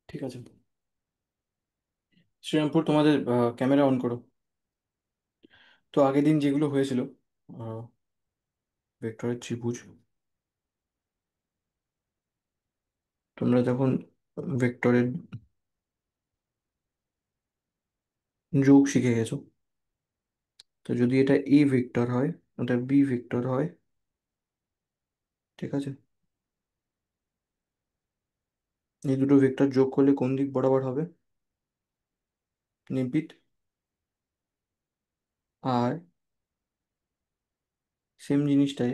ঠিক আছে। শ্রীরামপুর, তোমাদের ক্যামেরা অন করো। তো আগের দিন যেগুলো হয়েছিল, ভেক্টরের ত্রিভুজ, তোমরা যখন ভেক্টরের যোগ শিখে গেছো, তো যদি এটা এ ভেক্টর হয়, ওটা বি ভেক্টর হয়, ঠিক আছে, এই দুটো ভেক্টর যোগ করলে কোন দিক বরাবর হবে? নির্বিত। আর সেম জিনিসটাই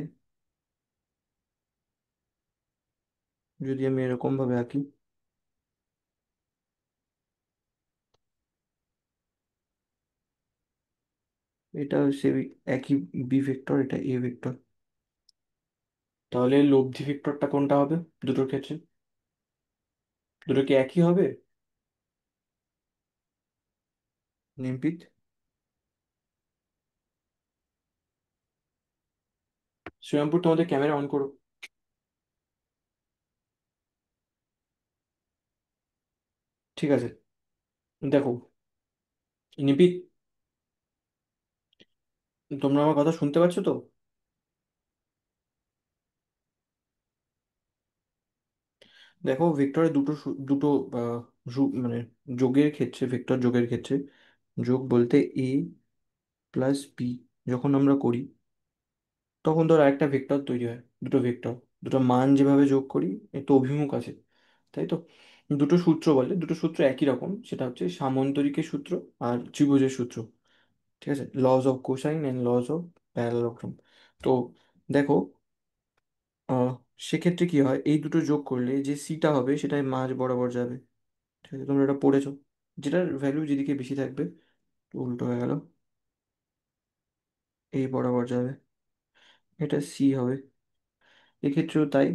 যদি আমি এরকম ভাবে আঁকি, এটা সে একই বি ভেক্টর, এটা এ ভেক্টর, তাহলে লব্ধি ভেক্টরটা কোনটা হবে দুটোর ক্ষেত্রে? দুটো কি একই হবে? নির্বিত। শ্রীরামপুর, তোমাদের ক্যামেরা অন করো। ঠিক আছে, দেখো নির্বিত, তোমরা আমার কথা শুনতে পাচ্ছ তো? দেখো ভেক্টরের দুটো মানে যোগের ক্ষেত্রে, ভেক্টর যোগের ক্ষেত্রে, যোগ বলতে এ প্লাস বি যখন আমরা করি, তখন ধর একটা ভেক্টর তৈরি হয়, দুটো ভেক্টর, দুটো মান যেভাবে যোগ করি, এর তো অভিমুখ আছে, তাই তো? দুটো সূত্র বলে, দুটো সূত্র একই রকম, সেটা হচ্ছে সামান্তরিকের সূত্র আর ত্রিভুজের সূত্র, ঠিক আছে, laws of cosine and laws of parallelogram. তো দেখো, আহ সেক্ষেত্রে কি হয়, এই দুটো যোগ করলে যে সিটা হবে সেটাই মাঝ বরাবর যাবে, ঠিক আছে, তোমরা এটা পড়েছো, যেটার ভ্যালু যেদিকে বেশি থাকবে উল্টো হয়ে গেল, এই বরাবর যাবে, এটা সি হবে, এক্ষেত্রেও তাই,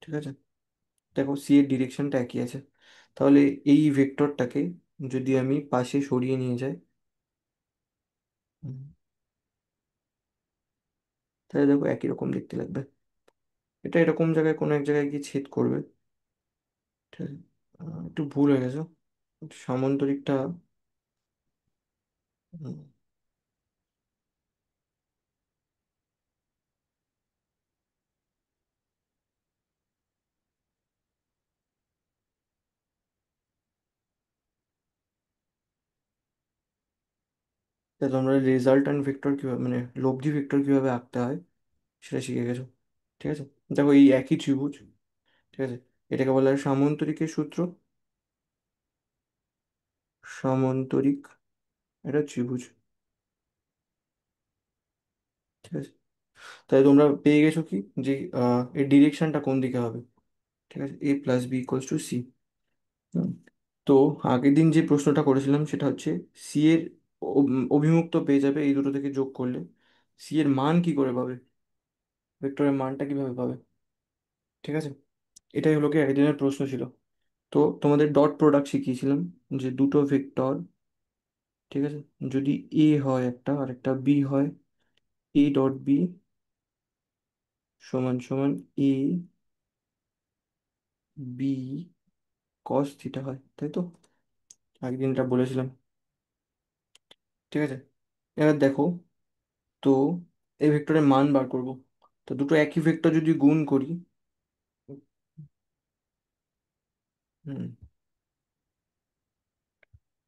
ঠিক আছে। দেখো সি এর ডিরেকশনটা একই আছে, তাহলে এই ভেক্টরটাকে যদি আমি পাশে সরিয়ে নিয়ে যাই, হুম, তাহলে দেখো একই রকম দেখতে লাগবে, এটা এরকম জায়গায় কোনো এক জায়গায় গিয়ে ছেদ করবে, ঠিক আছে। একটু ভুল হয়ে গেছে, সামান্তরিকটা, হুম, তাহলে তোমরা রেজাল্ট্যান্ট ভেক্টর কিভাবে, মানে লব্ধি ভেক্টর কিভাবে আঁকতে হয় সেটা শিখে গেছো, ঠিক আছে। দেখো এই একই ত্রিভুজ, ঠিক আছে, এটাকে বলা হয় সামান্তরিকের সূত্র, সামান্তরিক, এটা ত্রিভুজ, ঠিক আছে। তাই তোমরা পেয়ে গেছো কি, যে এর ডিরেকশনটা কোন দিকে হবে, ঠিক আছে, a plus B equals to c. তো আগের দিন যে প্রশ্নটা করেছিলাম সেটা হচ্ছে সি এর অভিমুখ তো পেয়ে যাবে এই দুটো থেকে যোগ করলে, সি এর মান কি করে পাবে, ভেক্টরের মানটা কিভাবে পাবে, ঠিক আছে, এটাই হলো কি আগের দিনের প্রশ্ন ছিল। তো তোমাদের ডট প্রোডাক্ট শিখিয়েছিলাম, যে দুটো ভেক্টর, ঠিক আছে, যদি এ হয় একটা আর একটা বি হয়, এ ডট বি সমান সমান এ বি কস থিটা হয়, তাই তো? একদিন এটা বলেছিলাম, ঠিক আছে। এবার দেখো, তো এই ভেক্টরের মান বার করব, তো দুটো একই ভেক্টর যদি গুণ করি, হুম,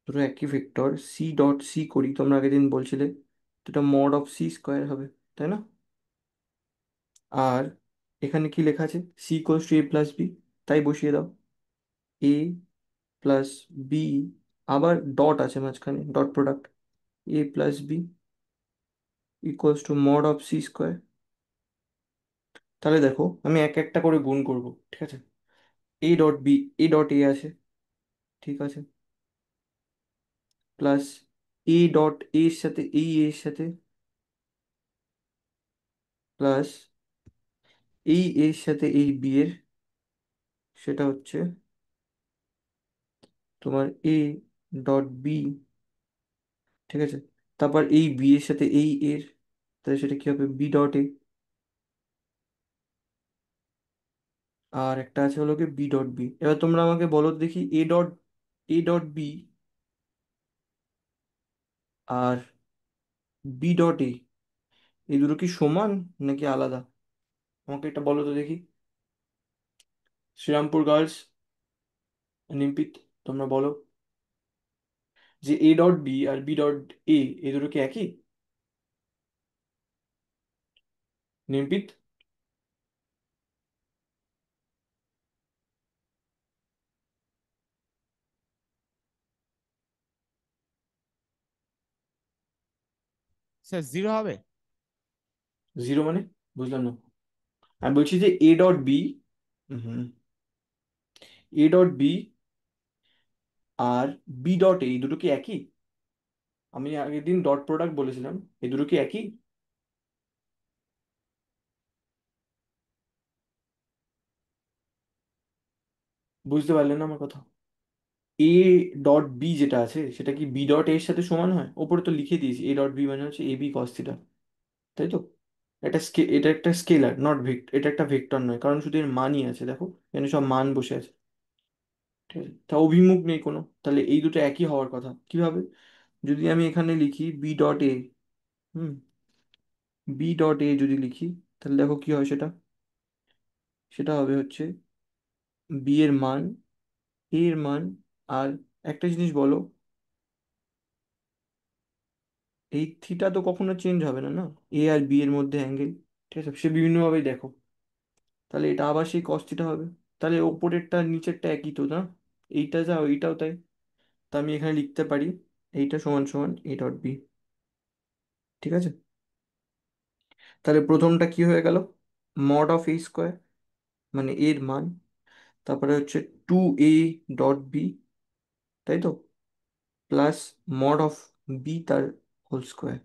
দুটো একই ভেক্টর সি ডট সি করি, তোমরা আগের দিন বলছিলে, তো এটা মড অফ সি স্কোয়ার হবে, তাই না? আর এখানে কি লেখা আছে, C equals to A plus B, তাই বসিয়ে দাও, এ প্লাস বি, আবার ডট আছে মাঝখানে, dot product, A plus B equals to mod of C square. তাহলে দেখো আমি এক একটা করে গুণ করব, ঠিক আছে, A dot B, A dot A আছে, ঠিক আছে, প্লাস এ ডট এর সাথে এই এর সাথে, প্লাস এই এর সাথে এই বি এর, সেটা হচ্ছে তোমার এ ডট বি ঠিক আছে। তারপর এই বি এর সাথে এই এর, তাহলে সেটা কি হবে, বি ডট এ। আর একটা আছে হলো কি বি ডট বি। এবার তোমরা আমাকে বলো দেখি, এ ডট বি আর বি ডট এ, এই দুটো কি সমান নাকি আলাদা? আমাকে এটা বলো তো দেখি। শ্রীরামপুর গার্লস, নিমপিত, তোমরা বলো যে এ ডট বি আর বি ডট এ, এই দুটো কি একই? নিমপিত। স্যার জিরো হবে। জিরো মানে? বুঝলাম না। আমি বলছি যে এ ডট বি, হুম, এ ডট বি আর বি ডট এ, এই দুটো কি একই? আমি আগের দিন ডট প্রোডাক্ট বলেছিলাম, এই দুটো কি একই? বুঝতে পারলেন না আমার কথা? এ ডট বি যেটা আছে সেটা কি বি ডট এর সাথে সমান হয়? ওপরে তো লিখে দিয়েছি এ ডট বি মানে হচ্ছে এ বি কস থিটা, তাই তো? এটা একটা স্কেলার, নট ভেক্টর, এটা একটা ভেক্টর নয়, কারণ শুধু এর মানই আছে, দেখো এখানে সব মান বসে আছে। ঠিক আছে, তা অভিমুখ নেই কোনো, তাহলে এই দুটো একই হওয়ার কথা কিভাবে? যদি আমি এখানে লিখি বি ডট এ, হুম, বি ডট এ যদি লিখি, তাহলে দেখো কি হয় সেটা। সেটা হবে হচ্ছে বি এর মান, এ এর মান, আর একটা জিনিস বলো, এই থিটা তো কখনো চেঞ্জ হবে না, না? এ আর বি এর মধ্যে অ্যাঙ্গেল, ঠিক আছে, সে বিভিন্নভাবেই দেখো, তাহলে এটা আবার সেই কস থিটা হবে। তাহলে ওপরেরটা নিচেরটা একই তো, না? এইটা যা ওইটাও তাই। তা আমি এখানে লিখতে পারি এইটা সমান সমান এ ডট বি। ঠিক আছে, তাহলে প্রথমটা কি হয়ে গেল, মড অফ এ স্কোয়ার, মানে এর মান, তারপরে হচ্ছে টু এ ডট বি, তাই তো, প্লাস মড অফ বি তার whole square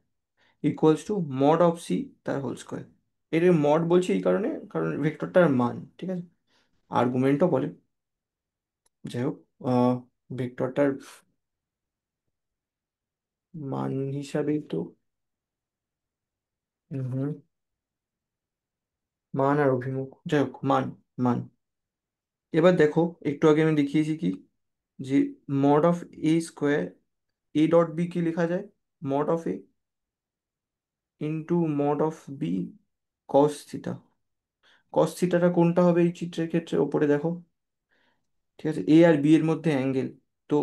equals to mod of C তার হোল স্কোয়ার। এর মড বলছি এই কারণে, কারণ ভেক্টরটার মান, ঠিক আছে, আর্গুমেন্টও বলে। যাই হোক, ভেক্টরটার মান হিসাবেই তো, হুম, মান আর অভিমুখ, যাই হোক, মান, মান। এবার দেখো, একটু আগে আমি দেখিয়েছি কি, যে mod of A square, a dot b কি লেখা যায়, mod of a into mod of b cos theta. Cos থিটাটা কোনটা হবে এই চিত্রের ক্ষেত্রে, ওপরে দেখো, ঠিক আছে, এ আর বি এর মধ্যে অ্যাঙ্গেল, তো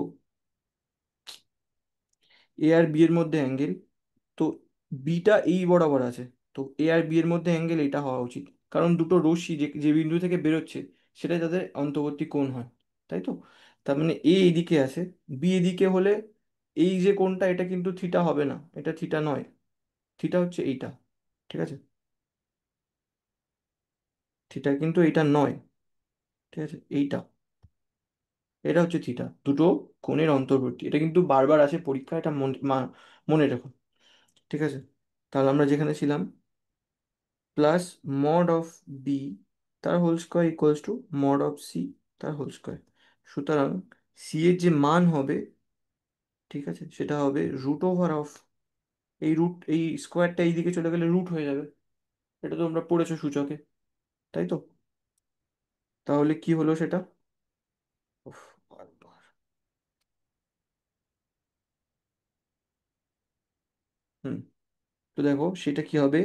এ আর বি এর মধ্যে অ্যাঙ্গেল, তো বিটা এই বরাবর আছে, তো এ আর বি এর মধ্যে অ্যাঙ্গেল এটা হওয়া উচিত, কারণ দুটো রশ্মি যে যে বিন্দু থেকে বেরোচ্ছে সেটা তাদের অন্তর্বর্তী কোণ হয়, তাই তো? তার মানে এ এইদিকে আছে, বি এদিকে হলে এই যে কোণটা এটা কিন্তু থিটা হবে না, এটা থিটা নয়, থিটা হচ্ছে এইটা, ঠিক আছে, থিটা কিন্তু এইটা নয়, ঠিক আছে, এইটা, এটা হচ্ছে থিটা, দুটো কোণের অন্তর্বর্তী, এটা কিন্তু বারবার আসে পরীক্ষা, এটা মনে রেখো। ঠিক আছে, তাহলে আমরা যেখানে ছিলাম, প্লাস মড অফ বি তার whole square equals to mod of C তার হোল স্কোয়ার। সুতরাং সি এর যে মান হবে, ঠিক আছে, সেটা হবে রুট ওভার অফ, এই রুট, এই স্কোয়ারটা এইদিকে চলে গেলে রুট হয়ে যাবে, এটা তো আমরা পড়েছো সূচকে, তাই তো? তাহলে কি হলো সেটা? উফ, বারবার। হুম, তো দেখো সেটা কি হবে,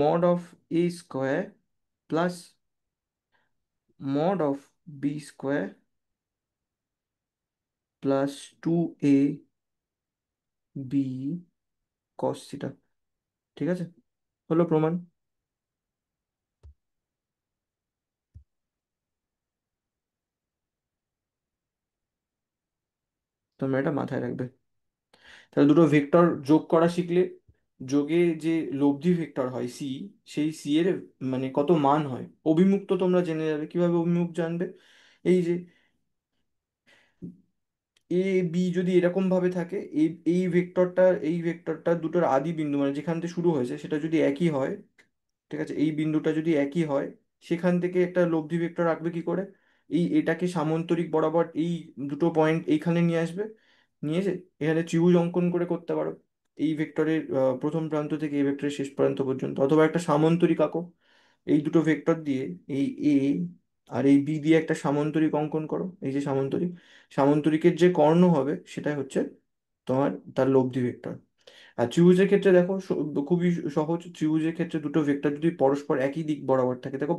mod of A square plus mod of B square plus two A B cos theta. ঠিক আছে, হলো প্রমাণ। তোমরা এটা মাথায় রাখবে। তাহলে দুটো ভেক্টর যোগ করা শিখলে, যোগে যে লব্ধি ভেক্টর হয় সি, সেই সি এর মানে কত মান হয়, অভিমুখ তো তোমরা জেনে যাবে। কিভাবে অভিমুখ জানবে? এই যে এ বি যদি এরকম ভাবে থাকে, এই এই ভেক্টরটা দুটোর আদি বিন্দু মানে যেখান থেকে শুরু হয়েছে সেটা যদি একই হয়, ঠিক আছে, এই বিন্দুটা যদি একই হয়, সেখান থেকে একটা লব্ধি ভেক্টর রাখবে কি করে, এই এটাকে সামান্তরিক বরাবর এই দুটো পয়েন্ট এইখানে নিয়ে আসবে, নিয়ে এসে এখানে ত্রিভুজ অঙ্কন করে করতে পারো। এই ভেক্টরের প্রথম প্রান্ত থেকে এই ভেক্টরের শেষ প্রান্ত পর্যন্ত, অথবা একটা সামান্তরিক আঁকো এই দুটো ভেক্টর দিয়ে, এই এ আর এই বি দিয়ে একটা সামান্তরিক অঙ্কন করো। এই যে সামান্তরিক, সামান্তরিকের যে কর্ণ হবে সেটাই হচ্ছে তোমার তার লব্ধি ভেক্টর। আর ত্রিভুজের ক্ষেত্রে দেখো খুবই সহজ। ত্রিভুজের ক্ষেত্রে দুটো ভেক্টর যদি পরস্পর একই দিক বরাবর থাকে, দেখো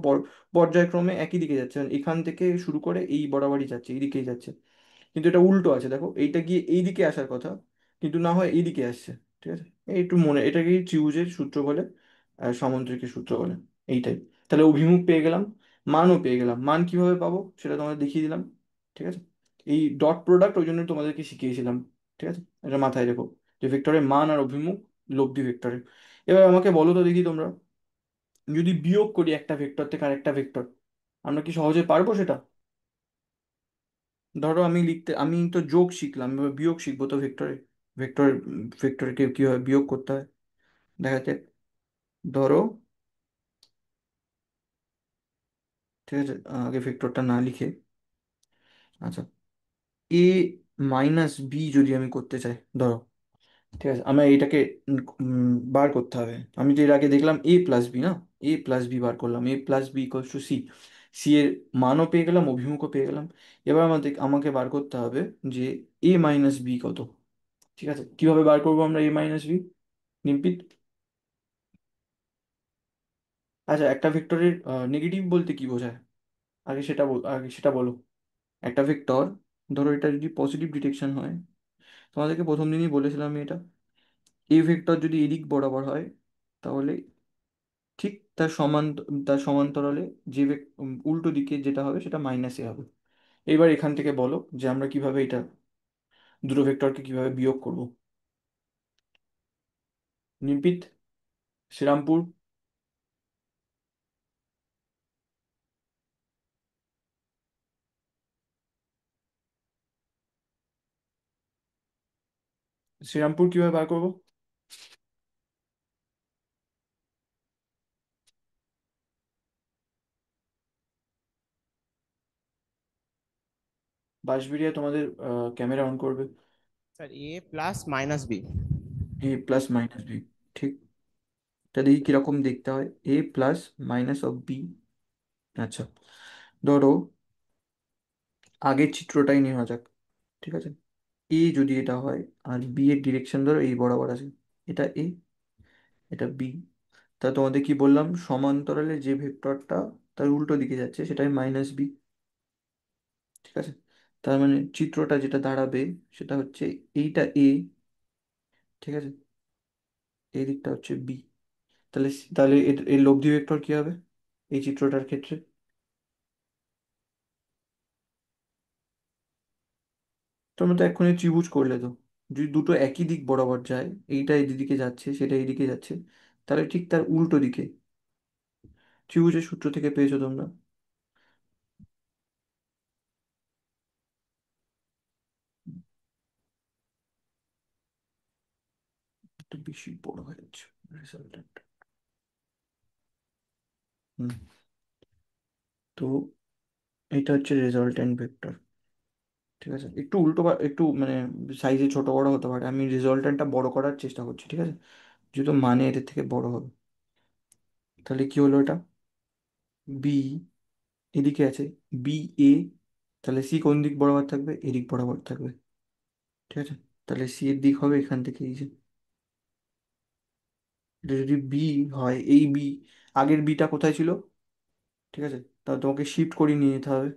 পর্যায়ক্রমে একই দিকে যাচ্ছে, মানে এখান থেকে শুরু করে এই বরাবরই যাচ্ছে, এই দিকেই যাচ্ছে। কিন্তু এটা উল্টো আছে, দেখো এইটা গিয়ে এই দিকে আসার কথা, কিন্তু না হয় এই দিকে আসছে। ঠিক আছে, এই একটু মনে, এটাকেই ত্রিভুজের সূত্র বলে আর সামুদ্রিকের সূত্র বলে। এইটাই। তাহলে অভিমুখ পেয়ে গেলাম, মানও পেয়ে গেলাম। মান কিভাবে পাবো সেটা তোমাদের দেখিয়ে দিলাম। ঠিক আছে, এই ডট প্রোডাক্ট ওই জন্য তোমাদেরকে শিখিয়েছিলাম। ঠিক আছে, এটা মাথায় রেখো যে ভেক্টরের মান আর অভিমুখ লব্ধি ভেক্টরের। এবার আমাকে বলো তো দেখি তোমরা, যদি বিয়োগ করি একটা ভেক্টর থেকে আরেকটা ভেক্টর, আমরা কি সহজে পারবো সেটা? ধরো আমি তো যোগ শিখলাম, এবার বিয়োগ শিখবো তো ভেক্টরে। ভেক্টর ভেক্টরকে কিভাবে বিয়োগ করতে হয় দেখা যাক। ধরো, ঠিক আছে, আগে ভেক্টরটা না লিখে, আচ্ছা, এ মাইনাস বি যদি আমি করতে চাই, ধরো, ঠিক আছে, আমার এটাকে বার করতে হবে। আমি তো এর আগে দেখলাম এ প্লাস বি, না, এ প্লাস বি বার করলাম, a plus B equals to c. C এর মানও পেয়ে গেলাম, অভিমুখও পেয়ে গেলাম। এবার আমাকে বার করতে হবে যে এ মাইনাস বি কত। ঠিক আছে, কিভাবে বার করবো আমরা এ মাইনাস বি, নিম্পিত? আচ্ছা, একটা ভেক্টরের নেগেটিভ বলতে কি বোঝায়, আগে সেটা বলো। একটা ভেক্টর, ধরো এটা যদি পজিটিভ ডিটেকশন হয়, তোমাদেরকে প্রথম দিনই বলেছিলাম আমি এটা, এই ভেক্টর যদি এদিক বরাবর হয়, তাহলে ঠিক তার সমান্তরালে যে উল্টো দিকে যেটা হবে সেটা মাইনাসে হবে। এবার এখান থেকে বলো যে আমরা কিভাবে এটা দুটো ভেক্টরকে কিভাবে বিয়োগ করব। নির্বিত, শ্রীরামপুর, শ্রীরামপুর কিভাবে বার করবো? বাঁশবেড়িয়া তোমাদের ক্যামেরা অন করবে। স্যার এ প্লাস মাইনাস বি। এ প্লাস মাইনাস বি, ঠিক। এটা দেখি কিরকম দেখতে হয়, এ প্লাস মাইনাস অফ বি। আচ্ছা, ধরো আগের চিত্রটাই নেওয়া যাক। ঠিক আছে, এ যদি এটা হয় আর বি এর ডিরেকশন ধরো এই বরাবর আছে, এটা এ, এটা বি। তা তোমাদের কি বললাম, সমান্তরালে যে ভেক্টরটা তার উল্টো দিকে যাচ্ছে সেটাই মাইনাস বি। ঠিক আছে, তার মানে চিত্রটা যেটা দাঁড়াবে সেটা হচ্ছে এইটা এ, ঠিক আছে, এই দিকটা হচ্ছে বি। তাহলে তাহলে এর লব্ধি ভেক্টর কি হবে এই চিত্রটার ক্ষেত্রে? তোমরা তো এক্ষুনি ত্রিভুজ করলে তো, যদি দুটো একই দিক বরাবর যায়, এইটা এদিকে যাচ্ছে সেটা এইদিকে যাচ্ছে, তাহলে ঠিক তার উল্টো দিকে ত্রিভুজের সূত্র থেকে পেয়েছো তোমরা। একটু বেশি বড় হয়ে যাচ্ছে রেজাল্টেন্ট। হুম, তো এটা হচ্ছে রেজাল্টেন্ট ভেক্টর। ঠিক আছে, একটু উল্টো একটু মানে সাইজে ছোট বড় হতে পারে, আমি রেজাল্টেন্টটা বড় করার চেষ্টা করছি। ঠিক আছে, যেহেতু মানে এদের থেকে বড় হবে, তাহলে কি হলো এটা, বি এদিকে আছে, বি এ, তাহলে সি কোন দিক বরাবর থাকবে, এদিক বরাবর থাকবে। ঠিক আছে, তাহলে সি এর দিক হবে এখান থেকে এই যে, এটা যদি বি হয়, এই বি, আগের বিটা কোথায় ছিল? ঠিক আছে, তাহলে তোমাকে শিফট করে নিয়ে যেতে হবে।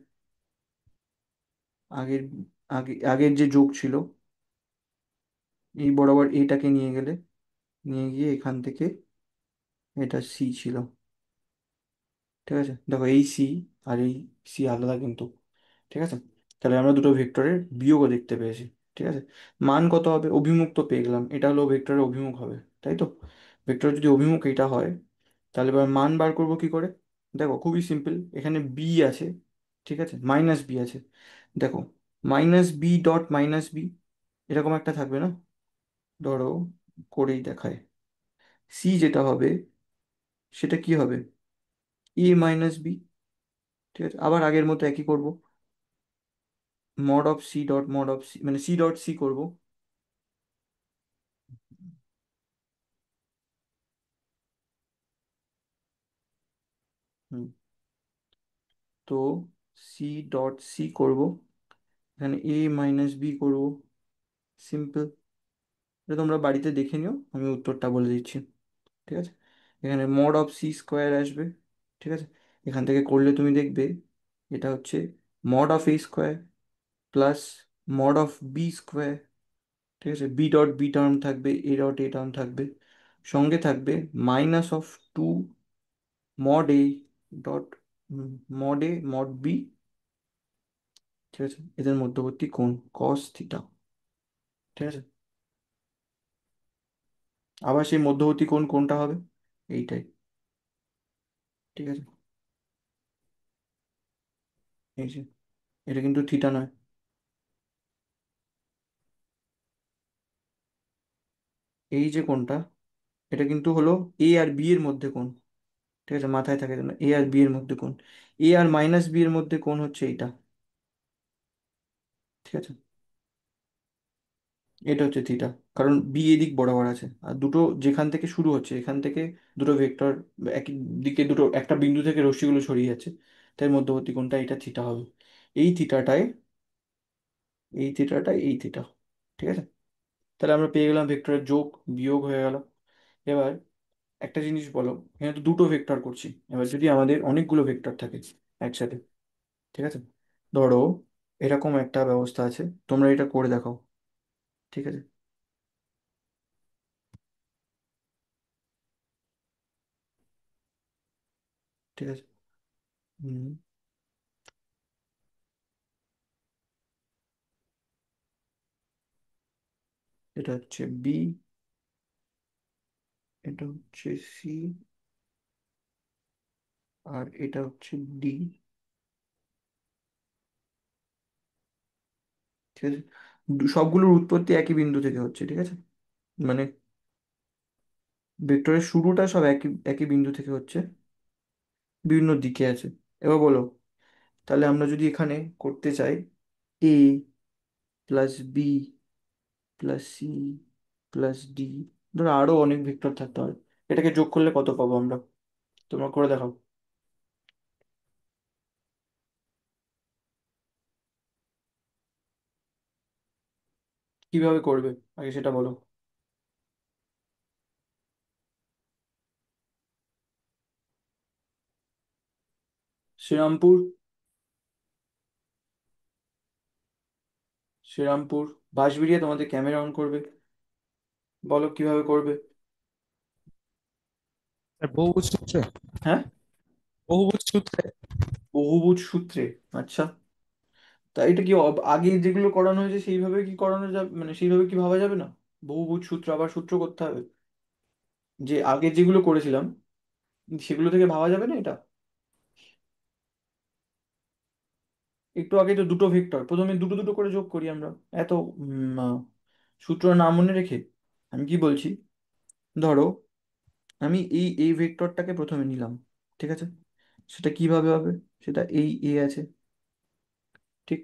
আগের আগের যে যোগ ছিল, এই বরাবর এইটাকে নিয়ে গেলে, নিয়ে গিয়ে এখান থেকে এটা সি ছিল। ঠিক আছে, দেখো এই সি আর এই সি আলাদা কিন্তু। ঠিক আছে, তাহলে আমরা দুটো ভেক্টরের বিয়োগও দেখতে পেয়েছি। ঠিক আছে, মান কত হবে, অভিমুখ তো পেয়ে গেলাম, এটা হলো ভেক্টরের অভিমুখ হবে, তাই তো? ভেক্টর যদি অভিমুখ এটা হয়, তাহলে এবার মান বার করবো কি করে? দেখো খুবই সিম্পল, এখানে বি আছে, ঠিক আছে, মাইনাস বি আছে। দেখো, minus B dot minus B, এরকম একটা থাকবে না? ধরো করেই দেখায়, সি যেটা হবে সেটা কি হবে, এ মাইনাস বি। ঠিক আছে, আবার আগের মতো একই করব, mod of C dot mod of C, মানে সি ডট সি করবো। হুম, তো সি ডট সি করবো, এখানে এ মাইনাস বি করবো, সিম্পল। এটা তোমরা বাড়িতে দেখে নিও, আমি উত্তরটা বলে দিচ্ছি। ঠিক আছে, এখানে মড অফ সি স্কোয়ার আসবে। ঠিক আছে, এখান থেকে করলে তুমি দেখবে এটা হচ্ছে mod of A square plus mod of B square. ঠিক আছে, বি ডট বি টার্ম থাকবে, এ ডট এ টার্ম থাকবে, সঙ্গে থাকবে minus of two mod A dot mod A mod B. ঠিক আছে, এদের মধ্যবর্তী কোণ কস থিটা। ঠিক আছে, আবার সেই মধ্যবর্তী কোণ কোনটা হবে, এইটাই। ঠিক আছে, এই যে, এটা কিন্তু থিটা নয়, এই যে কোণটা, এটা কিন্তু হলো এ আর বি এর মধ্যে কোণ। ঠিক আছে, মাথায় থাকে যেন, এ আর বি এর মধ্যে কোণ, এ আর মাইনাস বি এর মধ্যে কোণ হচ্ছে এইটা। ঠিক আছে, এটা হচ্ছে থিটা, কারণ বি এদিক বরাবর আছে, আর দুটো যেখান থেকে শুরু হচ্ছে, এখান থেকে দুটো ভেক্টর একই দিকে, দুটো একটা বিন্দু থেকে রশ্মিগুলো ছড়িয়ে যাচ্ছে, তাই মধ্যবর্তী কোণটা এটা থিটা হবে। এই থিটাটাই, এই থিটাটাই এই থিটা। ঠিক আছে, তাহলে আমরা পেয়ে গেলাম ভেক্টরের যোগ বিয়োগ হয়ে গেল। এবার একটা জিনিস বলো, এখানে তো দুটো ভেক্টর করছি, এবার যদি আমাদের অনেকগুলো ভেক্টর থাকে একসাথে, ঠিক আছে, ধরো এরকম একটা ব্যবস্থা আছে, তোমরা এটা করে দেখাও। ঠিক আছে, ঠিক আছে, হুম, এটা হচ্ছে বি, এটা হচ্ছে সি, আর এটা হচ্ছে ডি। ঠিক আছে, সবগুলোর উৎপত্তি একই বিন্দু থেকে হচ্ছে। ঠিক আছে, মানে ভেক্টরের শুরুটা সব একই একই বিন্দু থেকে হচ্ছে, বিভিন্ন দিকে আছে। এবার বলো, তাহলে আমরা যদি এখানে করতে চাই a plus b plus c plus d, ধরো আরো অনেক ভেক্টর থাকতে পারে, এটাকে যোগ করলে কত পাবো আমরা? তোমরা করে দেখাও, কিভাবে করবে আগে সেটা বলো। শ্রীরামপুর, শ্রীরামপুর, বাঁশবেড়িয়া তোমাদের ক্যামেরা অন করবে, বলো কিভাবে করবে। স্যার বহুভুজ সূত্রে। হ্যাঁ, বহুভুজ সূত্রে। বহুভুজ সূত্রে, আচ্ছা। তা এটা কি আগে যেগুলো করানো হয়েছে সেইভাবে কি করানো যাবে, মানে সেইভাবে কি ভাবা যাবে না? বহুভুজ সূত্র আবার সূত্র করতে হবে, যে আগে যেগুলো করেছিলাম সেগুলো থেকে ভাবা যাবে না এটা? একটু আগে তো দুটো ভেক্টর, প্রথমে দুটো দুটো করে যোগ করি আমরা, এত সূত্র না মনে রেখে। আমি কি বলছি, ধরো আমি এই ভেক্টরটাকে প্রথমে নিলাম। ঠিক আছে, সেটা কিভাবে হবে, সেটা এই এ আছে, ঠিক,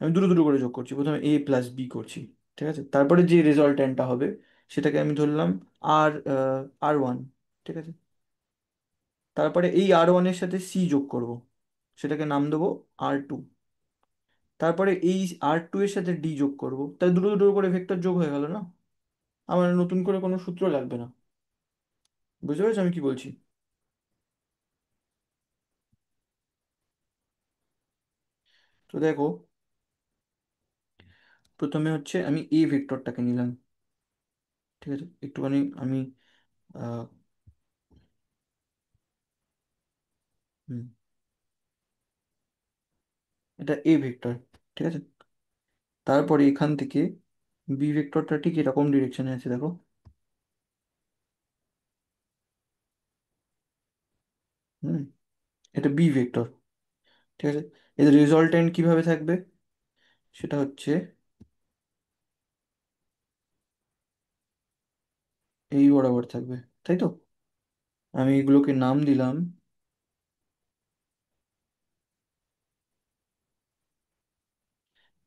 আমি দুটো দুটো করে যোগ করছি, প্রথমে এ প্লাস বি করছি। ঠিক আছে, তারপরে যে রেজাল্ট্যান্টটা হবে সেটাকে আমি ধরলাম আর আর ওয়ান। ঠিক আছে, তারপরে এই আর ওয়ানের সাথে সি যোগ করব, সেটাকে নাম দেবো আর টু। তারপরে এই আর টু এর সাথে ডি যোগ করব, তাই দুটো দুটো করে ভেক্টর যোগ হয়ে গেল না, আমার নতুন করে কোনো সূত্র লাগবে না। বুঝতে পেরেছো আমি কি বলছি? তো দেখো, প্রথমে হচ্ছে আমি এ ভেক্টরটাকে নিলাম। ঠিক আছে, একটুখানি আমি আহ, হুম, এটা এ ভেক্টর। ঠিক আছে, তারপরে এখান থেকে বি ভেক্টরটা ঠিক এরকম ডিরেকশনে আছে দেখো। হুম, এটা বি ভেক্টর। ঠিক আছে, এর রেজাল্টেন্ট কিভাবে থাকবে, সেটা হচ্ছে এই বরাবর থাকবে, তাই তো? আমি এগুলোকে নাম দিলাম,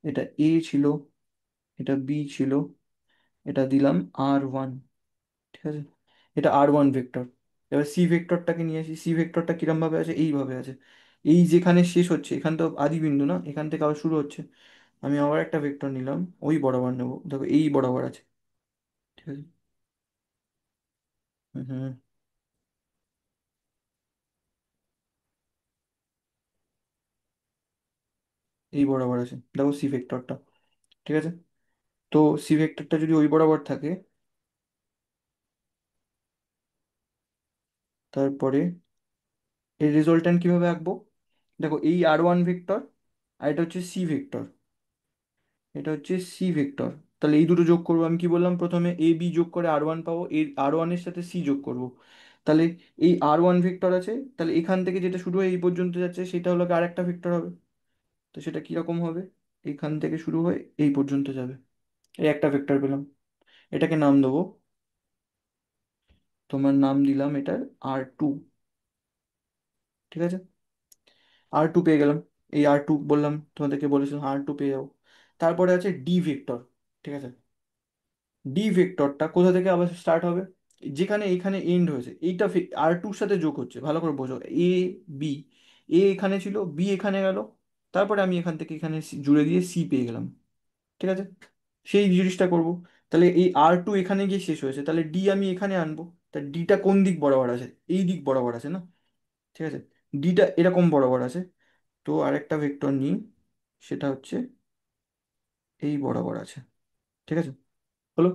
এটা এ ছিল, এটা বি ছিল, এটা দিলাম আর ওয়ান। ঠিক আছে, এটা আর ওয়ান ভেক্টর, এবার সি ভেক্টরটাকে নিয়ে আসি, সি ভেক্টরটা কিরম ভাবে আছে, এইভাবে আছে। এই যেখানে শেষ হচ্ছে, এখান তো আদি বিন্দু না, এখান থেকে আবার শুরু হচ্ছে। আমি আবার একটা ভেক্টর নিলাম, ওই বরাবর নেবো, দেখো এই বরাবর আছে। ঠিক আছে। হুম। এই বরাবর আছে, দেখো সি ভেক্টরটা। ঠিক আছে। তো সি ভেক্টরটা যদি ওই বরাবর থাকে, তারপরে এর রেজাল্ট্যান্ট কিভাবে আঁকবো? দেখো এই আর ওয়ান ভেক্টর, আর এটা হচ্ছে সি ভেক্টর, এটা হচ্ছে সি ভেক্টর। তাহলে এই দুটো যোগ করবো, আমি কি বললাম প্রথমে, এ বি যোগ করে আর ওয়ান পাবো, এই আর ওয়ানের সাথে সি যোগ করব। তাহলে এই আর ওয়ান ভেক্টর আছে, তাহলে এখান থেকে যেটা শুরু হয়ে এই পর্যন্ত যাচ্ছে সেটা হলো আর একটা ভেক্টর হবে। তো সেটা কিরকম হবে, এখান থেকে শুরু হয়ে এই পর্যন্ত যাবে, এই একটা ভেক্টর পেলাম। এটাকে নাম দেবো, তোমার নাম দিলাম এটার আর টু। ঠিক আছে। আর টু পেয়ে গেলাম। এই আর টু বললাম, তোমাদেরকে বলেছিলাম আর টু পেয়ে যাবো। তারপরে আছে ডি ভেক্টর। ঠিক আছে। ডি ভেক্টরটা কোথা থেকে আবার স্টার্ট হবে, যেখানে এখানে এন্ড হয়েছে এইটা আর টুর সাথে যোগ হচ্ছে, ভালো করে বোঝো। এ বি, এ এখানে ছিল, বি এখানে গেল, তারপরে আমি এখান থেকে এখানে জুড়ে দিয়ে সি পেয়ে গেলাম। ঠিক আছে। সেই জিনিসটা করব। তাহলে এই আর টু এখানে গিয়ে শেষ হয়েছে, তাহলে ডি আমি এখানে আনবো। তা ডিটা কোন দিক বরাবর আছে, এই দিক বরাবর আছে না। ঠিক আছে। ডিটা এরকম বরাবর আছে। তো আরেকটা ভেক্টর নিই, সেটা হচ্ছে এই বরাবর আছে। ঠিক আছে। হলো,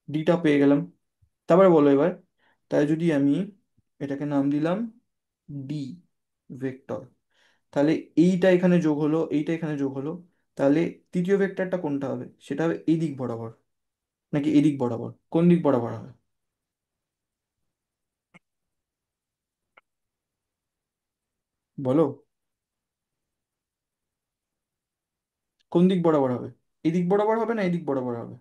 ডিটা পেয়ে গেলাম। তারপরে বলো এবার, তাই যদি আমি এটাকে নাম দিলাম ডি ভেক্টর, তাহলে এইটা এখানে যোগ হলো, এইটা এখানে যোগ হলো, তাহলে তৃতীয় ভেক্টরটা কোনটা হবে, সেটা হবে এই দিক বরাবর, নাকি এদিক বরাবর, কোন দিক বরাবর হবে বলো? কোন দিক বরাবর হবে, এদিক বরাবর হবে না এদিক বরাবর হবে?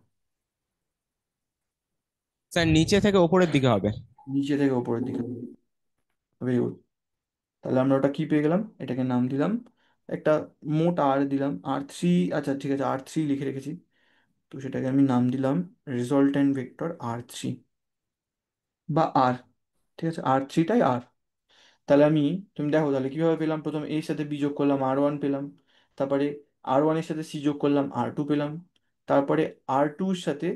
স্যার নিচে থেকে ওপরের দিকে হবে। নিচে থেকে উপরের দিকে। Very good. তাহলে আমরা ওটা কি পেয়ে গেলাম, এটাকে নাম দিলাম একটা মোট আর দিলাম আর3। আচ্ছা ঠিক আছে, আর3 লিখে রেখেছি। তো সেটাকে আমি নাম দিলাম রেজাল্ট্যান্ট ভেক্টর আর3, বা আর। ঠিক আছে, আর3টাই আর। তাহলে আমি, তুমি দেখো তাহলে কিভাবে পেলাম, প্রথমে এর সাথে বি যোগ করলাম আর ওয়ান পেলাম, তারপরে আর ওয়ানের সাথে সি যোগ করলাম আর টু পেলাম, তারপরে আর টুর সাথে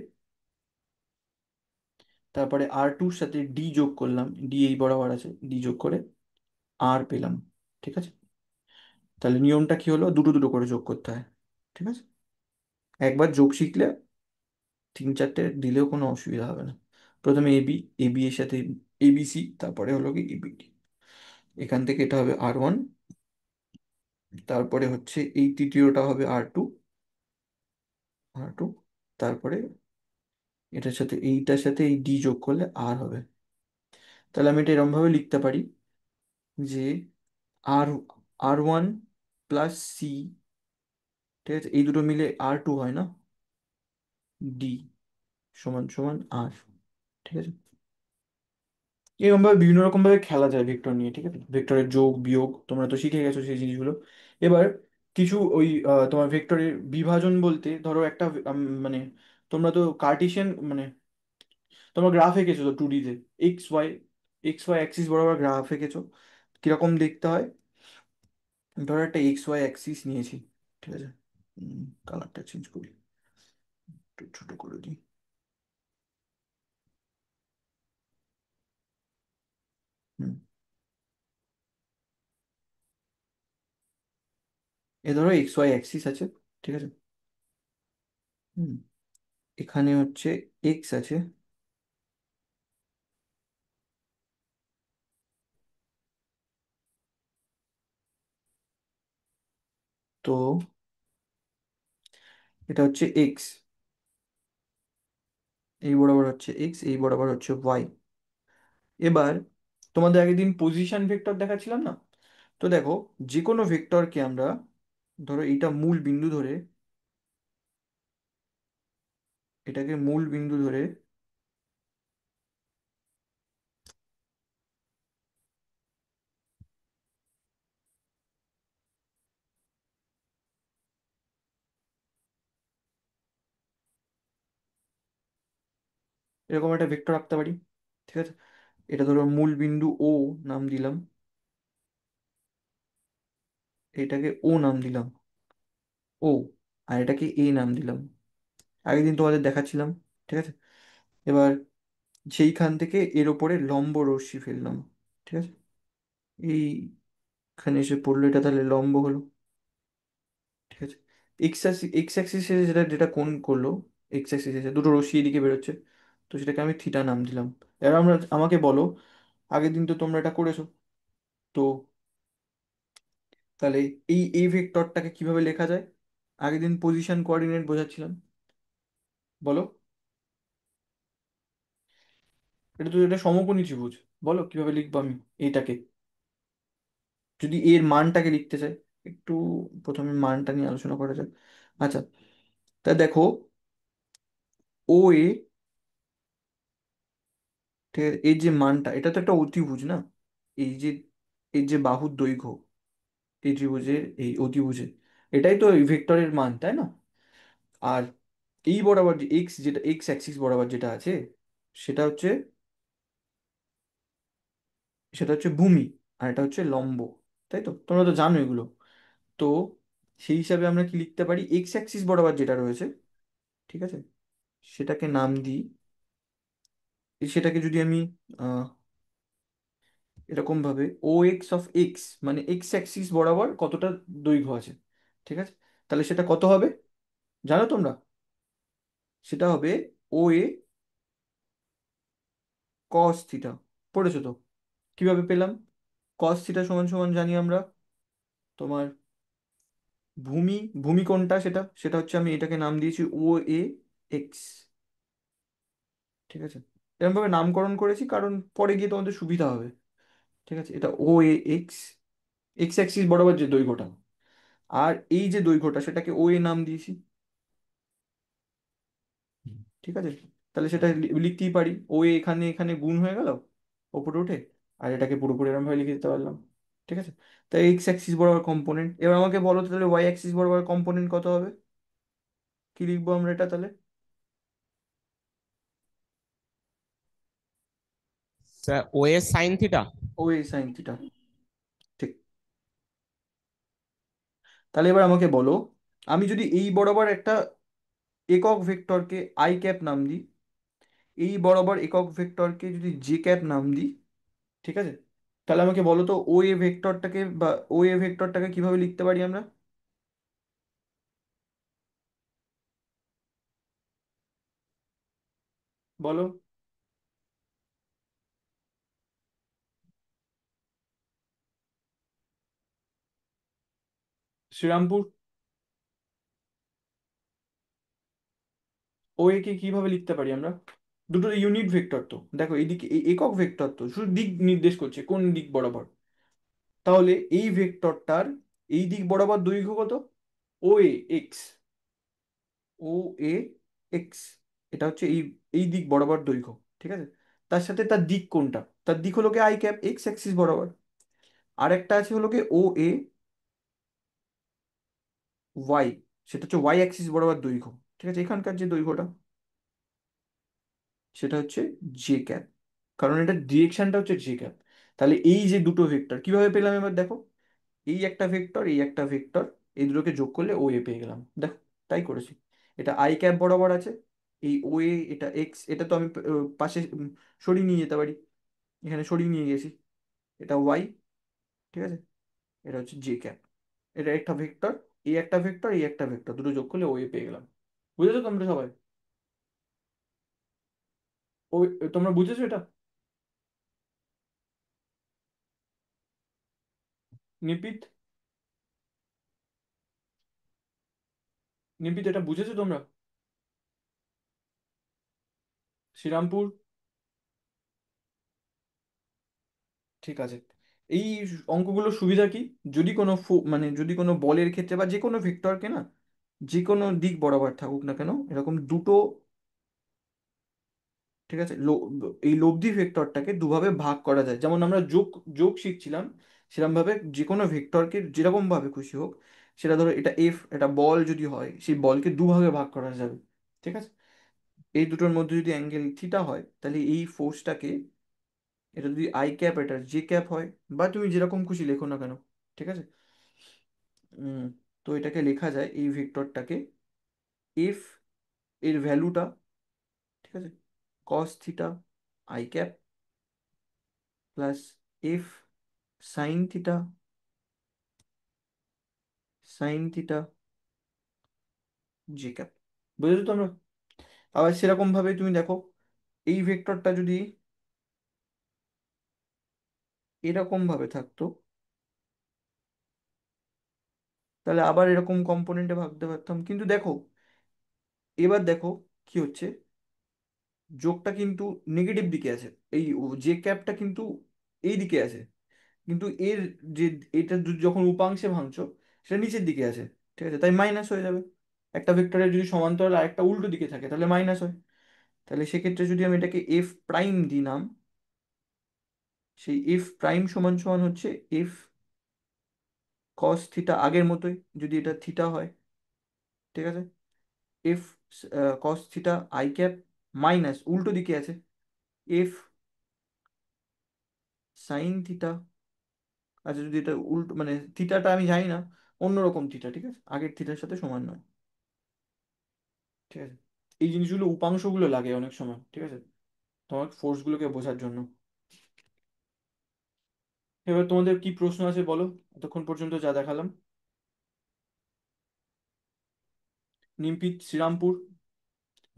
তারপরে আর টুর সাথে ডি যোগ করলাম, ডি এই বরাবর আছে, ডি যোগ করে আর পেলাম। ঠিক আছে। তাহলে নিয়মটা কি হলো, দুটো দুটো করে যোগ করতে হয়। ঠিক আছে। একবার যোগ শিখলে তিন চারটে দিলেও কোনো অসুবিধা হবে না। প্রথমে এবি, এবি এর সাথে এবিসি, তারপরে হলো কি ইবিটি। এখান থেকে এটা হবে আর ওয়ান, তারপরে হচ্ছে এই তৃতীয়টা হবে আর টু, আর টু, তারপরে এটার সাথে এইটার সাথে এই ডি যোগ করলে আর হবে। তাহলে আমি এটা এরকম ভাবে লিখতে পারি যে আর আর ওয়ান প্লাস সি, ঠিক আছে, এই দুটো মিলে আর টু হয় না, ডি সমান সমান আর। ঠিক আছে। এরকম ভাবে বিভিন্ন রকম ভাবে খেলা যায় ভেক্টর নিয়ে। ঠিক আছে, ভেক্টরের যোগ বিয়োগ তোমরা তো শিখে গেছো সেই জিনিসগুলো। এবার কিছু ওই তোমার ভেক্টরের বিভাজন বলতে ধরো একটা মানে তোমরা তো কার্টিসিয়ান মানে তোমরা গ্রাফ এঁকেছো তো 2D তে, এক্স ওয়াই অ্যাক্সিস বরাবর গ্রাফ এঁকেছো, কিরকম দেখতে হয়। ধরো একটা এক্স ওয়াই অ্যাক্সিস নিয়েছি। ঠিক আছে। কালারটা চেঞ্জ করি, একটু ছোট করে দিই। হুম। এ ধরো এক্স ওয়াই অ্যাক্সিস আছে। ঠিক আছে। হুম। এখানে হচ্ছে এক্স আছে, তো এটা হচ্ছে এক্স, এই বরাবর হচ্ছে এক্স, এই বরাবর হচ্ছে ওয়াই। এবার তোমাদের আগের দিন পজিশন ভেক্টর দেখাচ্ছিলাম না, তো দেখো যে কোনো ভেক্টরকে আমরা, ধরো এইটা মূল বিন্দু ধরে, এটাকে মূল বিন্দু ধরে এরকম একটা ভেক্টর আঁকতে পারি। ঠিক আছে। এটা ধরো মূল বিন্দু ও নাম দিলাম, এটাকে ও নাম দিলাম, ও, আর এটাকে এ নাম দিলাম। আগের দিন তোমাদের দেখাচ্ছিলাম। ঠিক আছে, এবার সেইখান থেকে এর ওপরে লম্ব রশ্মি ফেললাম। ঠিক আছে, এইখানে এসে পড়লো, এটা তাহলে লম্ব হলো। ঠিক আছে, এক্স অ্যাক্সিসে যেটা যেটা কোণ করলো, এক্স অ্যাক্সিসে দুটো রশ্মি এদিকে বেরোচ্ছে, তো সেটাকে আমি থিটা নাম দিলাম। এবার আমাকে বলো, আগের দিন তো তোমরা এটা করেছো, তো তাহলে এই ভেক্টরটাকে কিভাবে লেখা যায়? আগের দিন পজিশন কোঅর্ডিনেট বোঝাচ্ছিলাম, বলো। এটা তো এটা সমকোণী ত্রিভুজ, বলো কিভাবে লিখবো আমি এইটাকে, যদি এর মানটাকে লিখতে চাই। একটু প্রথমে মানটা নিয়ে আলোচনা করা যাক। আচ্ছা, তা দেখো, ও এ, ঠিক আছে, এর যে মানটা, এটা তো একটা অতিভুজ না, এই যে এর যে বাহুর দৈর্ঘ্য, এই ত্রিভুজের এই অতিভুজের, এটাই তো এই ভেক্টরের মান, তাই না? আর এই বরাবর যে এক্স, যেটা এক্স অ্যাক্সিস বরাবর যেটা আছে, সেটা হচ্ছে সেটা হচ্ছে ভূমি, আর এটা হচ্ছে লম্ব। তাই তো, তোমরা তো জানো এগুলো। তো সেই হিসাবে আমরা কি লিখতে পারি, এক্স অ্যাক্সিস বরাবর যেটা রয়েছে, ঠিক আছে, সেটাকে নাম দিই, সেটাকে যদি আমি আহ, এরকম ভাবে ও এক্স অফ এক্স, মানে এক্স অ্যাক্সিস বরাবর কতটা দৈর্ঘ্য আছে, ঠিক আছে, তাহলে সেটা কত হবে জানো তোমরা? সেটা হবে ও এ কস থিটা। পড়েছো তো? কিভাবে পেলাম? কস থিটা সমান সমান জানি আমরা, তোমার ভূমি, ভূমি কোনটা, সেটা সেটা হচ্ছে, আমি এটাকে নাম দিয়েছি ও এ এক্স। ঠিক আছে, এরকম ভাবে নামকরণ করেছি কারণ পরে গিয়ে তোমাদের সুবিধা হবে। ঠিক আছে, এটা ও এ এক্স, এক্স অ্যাক্সিস বরাবর যে দৈর্ঘ্যটা, আর এই যে দৈর্ঘ্যটা সেটাকে ও এ নাম দিয়েছি। ঠিক আছে, তাহলে সেটা লিখতেই পারি, ও এ এখানে এখানে গুণ হয়ে গেল ওপরে উঠে, আর এটাকে পুরোপুরি এরকম ভাবে লিখে দিতে পারলাম। ঠিক আছে, তাই এক্স অ্যাক্সিস বরাবর কম্পোনেন্ট। এবার আমাকে বলো তো তাহলে ওয়াই অ্যাক্সিস বরাবর কম্পোনেন্ট কত হবে? কি লিখবো আমরা এটা তাহলে? স্যার ও এর সাইন থিটা। ও এ সাইন থিটা। ঠিক, তাহলে এবার আমাকে বলো, আমি যদি এই বরাবর একটা একক ভেক্টরকে আই ক্যাপ নাম দিই, এই বরাবর একক ভেক্টরকে যদি জে ক্যাপ নাম দিই, ঠিক আছে, তাহলে আমাকে বলো তো ও এ ভেক্টরটাকে বা ও এ ভেক্টরটাকে কিভাবে লিখতে পারি আমরা, বলো। শ্রীরামপুর, ও এ কে কিভাবে লিখতে পারি আমরা? দুটো ইউনিট ভেক্টর তো, দেখো এইদিকে এই একক ভেক্টর তো শুধু দিক নির্দেশ করছে কোন দিক বরাবর, তাহলে এই ভেক্টরটার এই দিক বরাবর দৈর্ঘ্য কত? ও এ এক্স, ও এ এক্স, এটা হচ্ছে এই এই দিক বরাবর দৈর্ঘ্য। ঠিক আছে, তার সাথে তার দিক কোনটা, তার দিক হলো কি আই ক্যাপ এক্স অ্যাক্সিস বরাবর। আর একটা আছে হলো কি ও এ ওয়াই, সেটা হচ্ছে ওয়াই অ্যাক্সিস বরাবর দৈর্ঘ্য। ঠিক আছে, এখানকার যে দৈর্ঘ্যটা সেটা হচ্ছে জে ক্যাপ, কারণ এটা ডিরেকশনটা হচ্ছে জে ক্যাপ। তাহলে এই যে দুটো ভেক্টর কিভাবে পেলাম এবার দেখো, এই একটা ভেক্টর, এই একটা ভেক্টর, এই দুটোকে যোগ করলে ও এ পেয়ে গেলাম, দেখো, তাই করেছি। এটা আই ক্যাপ বরাবর আছে, এই ও এ, এটা এক্স, এটা তো আমি পাশে সরিয়ে নিয়ে যেতে পারি, এখানে সরিয়ে নিয়ে গেছি, এটা ওয়াই। ঠিক আছে, এটা হচ্ছে জে ক্যাপ, এটা একটা ভেক্টর, এই একটা ভেক্টর, এই একটা ভেক্টর, দুটো যোগ করলে ও এ পেয়ে গেলাম। বুঝেছো তোমরা সবাই? ও, তোমরা বুঝেছো এটা? নিপিত, নিপিত এটা বুঝেছো তোমরা? শ্রীরামপুর, ঠিক আছে। এই অঙ্কগুলোর সুবিধা কি, যদি কোনো মানে যদি কোনো বলের ক্ষেত্রে বা যে কোনো ভেক্টরকে না, যে কোনো দিক বরাবর থাকুক না কেন, এরকম দুটো, ঠিক আছে, এই লব্ধি ভেক্টরটাকে দুভাবে ভাগ করা যায়, যেমন আমরা যোগ যোগ শিখছিলাম, সেরকম ভাবে যে কোনো ভেক্টরকে যেরকম ভাবে খুশি হোক, সেটা ধরো এটা এফ, এটা বল যদি হয়, সেই বলকে দুভাগে ভাগ করা যাবে। ঠিক আছে, এই দুটোর মধ্যে যদি অ্যাঙ্গেল থিটা হয়, তাহলে এই ফোর্সটাকে এটা যদি আই ক্যাপ, এটা জে ক্যাপ হয়, বা তুমি যেরকম খুশি লেখো না কেন, ঠিক আছে। উম, তো এটাকে লেখা যায়, এই ভেক্টরটাকে, এফ এর ভ্যালুটা, ঠিক আছে, cos theta I cap plus F sine theta J cap. বুঝেছো তো আমরা? আবার সেরকম ভাবে তুমি দেখো, এই ভেক্টরটা যদি এরকম ভাবে থাকতো, তাহলে আবার এরকম কম্পোনেন্টে ভাবতে পারতাম। কিন্তু দেখো, এবার দেখো কি হচ্ছে, যোগটা কিন্তু নেগেটিভ দিকে আছে, এই যে ক্যাপটা কিন্তু এই দিকে আছে, কিন্তু এর যে, এটা যখন উপাংশে ভাঙছো, সেটা নিচের দিকে আছে, ঠিক আছে, তাই মাইনাস হয়ে যাবে। একটা ভেক্টরের যদি সমান্তরাল আরেকটা উল্টো দিকে থাকে তাহলে মাইনাস হয়। তাহলে সেক্ষেত্রে যদি আমি এটাকে এফ প্রাইম দিই নাম, সেই এফ প্রাইম সমান সমান হচ্ছে এফ কস থিটা, আগের মতোই, যদি এটা থিটা হয়, ঠিক আছে, F cos theta I cap minus উল্টো দিকে আছে এফ সাইন থিটা। আচ্ছা, যদি এটা উল্টো মানে থিটাটা আমি জানি না, অন্যরকম থিটা, ঠিক আছে, আগের থিটার সাথে সমান নয়, ঠিক আছে। এই জিনিসগুলো উপাংশগুলো লাগে অনেক সময়, ঠিক আছে, তোমার ফোর্সগুলোকে বোঝার জন্য। এবার তোমাদের কি প্রশ্ন আছে বলো, এতক্ষণ পর্যন্ত যা দেখালাম। নিমপিত শ্রীরামপুর,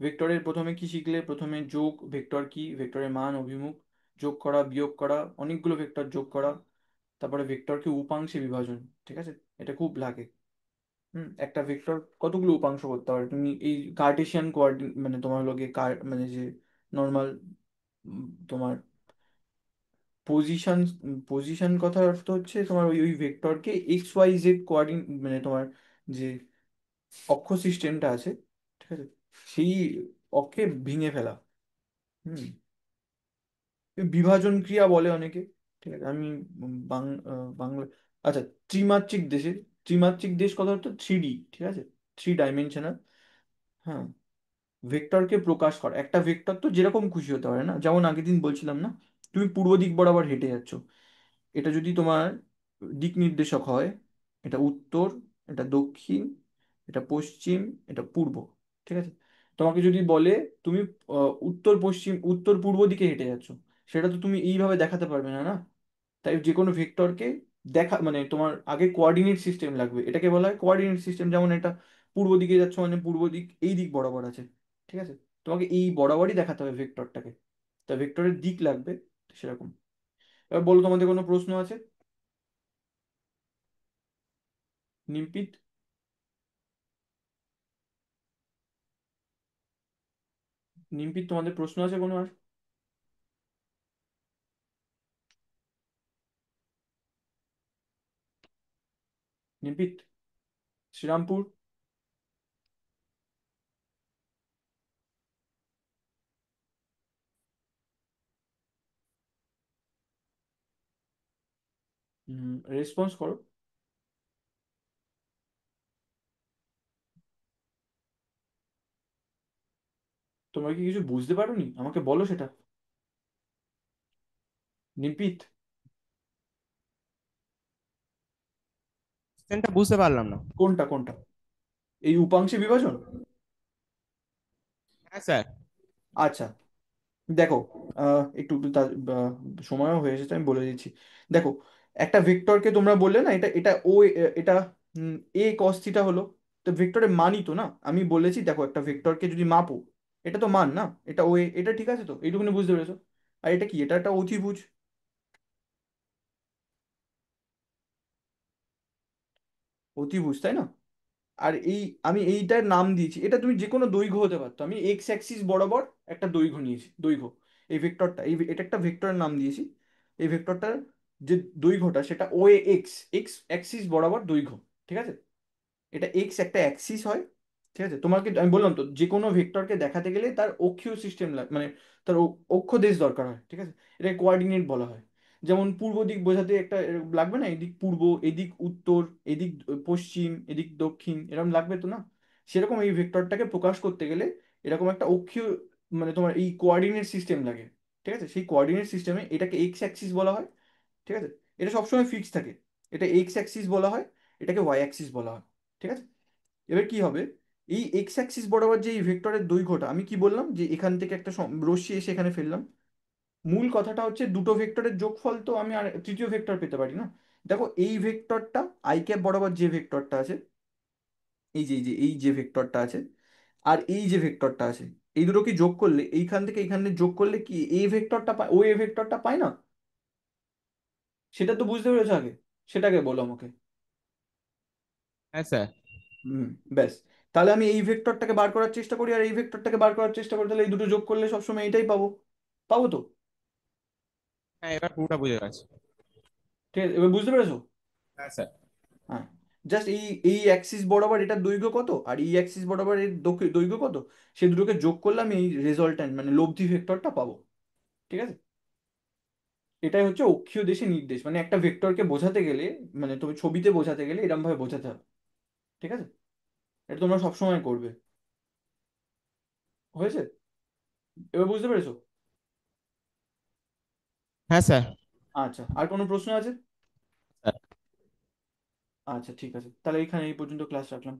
ভেক্টরের প্রথমে কি শিখলে? প্রথমে যোগ, ভেক্টর কি, ভেক্টরের মান, অভিমুখ, যোগ করা, বিয়োগ করা, অনেকগুলো ভেক্টর যোগ করা, তারপরে ভেক্টরকে উপাংশে বিভাজন, ঠিক আছে, এটা খুব লাগে। একটা ভেক্টর কতগুলো উপাংশ করতে পারে, তুমি এই কার্টেশিয়ান কোঅর্ডিনেট, মানে তোমার লগে মানে যে নর্মাল, তোমার পজিশন, পজিশন কথার অর্থ হচ্ছে তোমার ওই ওই ভেক্টরকে এক্স ওয়াই জেড কোঅর্ডিনেট, মানে তোমার যে অক্ষ সিস্টেমটা আছে, ঠিক আছে, সেই অক্ষে ভেঙে ফেলা। হুম বিভাজন ক্রিয়া বলে অনেকে, ঠিক আছে। আমি বাংলা, আচ্ছা, ত্রিমাত্রিক দেশে, ত্রিমাত্রিক দেশ কথা হচ্ছে 3D, ঠিক আছে, 3 ডাইমেনশনাল। হ্যাঁ, ভেক্টরকে প্রকাশ করা, একটা ভেক্টর তো যেরকম খুশি হতে পারে না, যেমন আগের দিন বলছিলাম না, তুমি পূর্ব দিক বরাবর হেঁটে যাচ্ছ, এটা যদি তোমার দিক নির্দেশক হয়, এটা উত্তর, এটা দক্ষিণ, এটা পশ্চিম, এটা পূর্ব, ঠিক আছে। তোমাকে যদি বলে তুমি উত্তর পশ্চিম, উত্তর পূর্ব দিকে হেঁটে যাচ্ছ, সেটা তো তুমি এইভাবে দেখাতে পারবে না, না। তাই যে কোনো ভেক্টরকে দেখা, মানে তোমার আগে কোঅর্ডিনেট সিস্টেম লাগবে, এটাকে বলা হয় কোঅর্ডিনেট সিস্টেম। যেমন এটা পূর্ব দিকে যাচ্ছ মানে পূর্ব দিক এই দিক বরাবর আছে, ঠিক আছে, তোমাকে এই বরাবরই দেখাতে হবে ভেক্টরটাকে, তা ভেক্টরের দিক লাগবে, সেরকম। এবার বলো, তোমাদের কোনো প্রশ্ন আছে? নিমপিত, নিমপিত, তোমাদের প্রশ্ন আছে কোনো আর? নিমপিত, শ্রীরামপুর, রেসপন্স করো। তোমরা কি কিছু বুঝতে পারোনি, আমাকে বলো সেটা। নিমপিত, কোশ্চেনটা বুঝতে পারলাম না। কোনটা কোনটা? এই উপাংশে বিভাজন? হ্যাঁ স্যার। আচ্ছা, দেখো, একটু সময়ও হয়ে এসেছে, আমি বলে দিচ্ছি। দেখো, একটা ভেক্টরকে তোমরা বললে না, এটা এটা ও এটা এ কস থিটা হলো, তো ভেক্টরের মানই তো না। আমি বলেছি দেখো, একটা ভেক্টরকে যদি মাপো, এটা তো মান না, এটা ও এটা ঠিক আছে তো, এইটুকুনি বুঝতে পেরেছো? আর এটা কি, এটা একটা অতিভুজ, অতিভুজ, তাই না? আর এই, আমি এইটার নাম দিয়েছি, এটা তুমি যে কোনো দৈর্ঘ্য হতে পারতো, আমি এক্স অ্যাক্সিস বরাবর একটা দৈর্ঘ্য নিয়েছি, দৈর্ঘ্য, এই ভেক্টরটা, এটা একটা ভেক্টরের নাম দিয়েছি। এই ভেক্টরটার যে দৈর্ঘ্যটা, সেটা ও এক্স, এক্স অ্যাক্সিস বরাবর দৈর্ঘ্য, ঠিক আছে। এটা এক্স একটা অ্যাক্সিস হয়, ঠিক আছে। তোমাকে আমি বললাম তো, যে কোনো ভেক্টরকে দেখাতে গেলে তার অক্ষীয় সিস্টেম মানে তার অক্ষ দেশ দরকার হয়, ঠিক আছে, এটাকে কোঅর্ডিনেট বলা হয়। যেমন পূর্ব দিক বোঝাতে একটা লাগবে না, এদিক পূর্ব, এদিক উত্তর, এদিক পশ্চিম, এদিক দক্ষিণ, এরকম লাগবে তো না। সেরকম এই ভেক্টরটাকে প্রকাশ করতে গেলে এরকম একটা অক্ষীয়, মানে তোমার এই কোঅর্ডিনেট সিস্টেম লাগে, ঠিক আছে, সেই কোঅর্ডিনেট সিস্টেমে এটাকে এক্স অ্যাক্সিস বলা হয়। ঠিক আছে, এটা সবসময় ফিক্স থাকে। এটা এক্স অ্যাক্সিস বলা হয়, এটাকে ওয়াই অ্যাক্সিস বলা হয়। ঠিক আছে, এবার কি হবে, এই এক্স অ্যাক্সিস বরাবর যে এই ভেক্টরের দৈর্ঘ্যটা, আমি কি বললাম যে এখান থেকে একটা রশ্মি এসে এখানে ফেললাম। মূল কথাটা হচ্ছে দুটো ভেক্টরের যোগফল, তো আমি আর তৃতীয় ভেক্টর পেতে পারি না। দেখো এই ভেক্টরটা আই ক্যাপ বরাবর যে ভেক্টরটা আছে, এই যে ভেক্টরটা আছে, আর এই যে ভেক্টরটা আছে, এই দুটো কি যোগ করলে, এইখান থেকে এইখানে যোগ করলে কি এই ভেক্টরটা পায়, ও এই ভেক্টরটা পায় না? সেটা তো বুঝতে পেরেছো আগে, সেটাকে বলো আমাকে। হ্যাঁ স্যার। হুম, ব্যাস। তাহলে আমি এই ভেক্টরটাকে বার করার চেষ্টা করি আর এই ভেক্টরটাকে বার করার চেষ্টা করি, তাহলে এই দুটো যোগ করলে সবসময় এটাই পাবো। পাবো তো? হ্যাঁ, এবার পুরোটা বুঝে গেছে। ঠিক আছে, এবার বুঝতে পেরেছো? হ্যাঁ স্যার। হ্যাঁ, জাস্ট এই এই অ্যাক্সিস বরাবর এটার দৈর্ঘ্য কত আর এই অ্যাক্সিস বরাবর এর দৈর্ঘ্য কত, সে দুটোকে যোগ করলে আমি এই রেজাল্ট্যান্ট মানে লব্ধি ভেক্টরটা পাবো। ঠিক আছে, এটাই হচ্ছে অক্ষীয় দেশে নির্দেশ, মানে একটা ভেক্টরকে বোঝাতে গেলে, মানে তুমি ছবিতে বোঝাতে গেলে এরকম ভাবে বোঝাতে হবে। ঠিক আছে, এটা তোমরা সবসময় করবে। হয়েছে? এবার বুঝতে পেরেছো? হ্যাঁ স্যার। আচ্ছা, আর কোনো প্রশ্ন আছে? স্যার। আচ্ছা ঠিক আছে, তাহলে এখানে এই পর্যন্ত ক্লাস রাখলাম।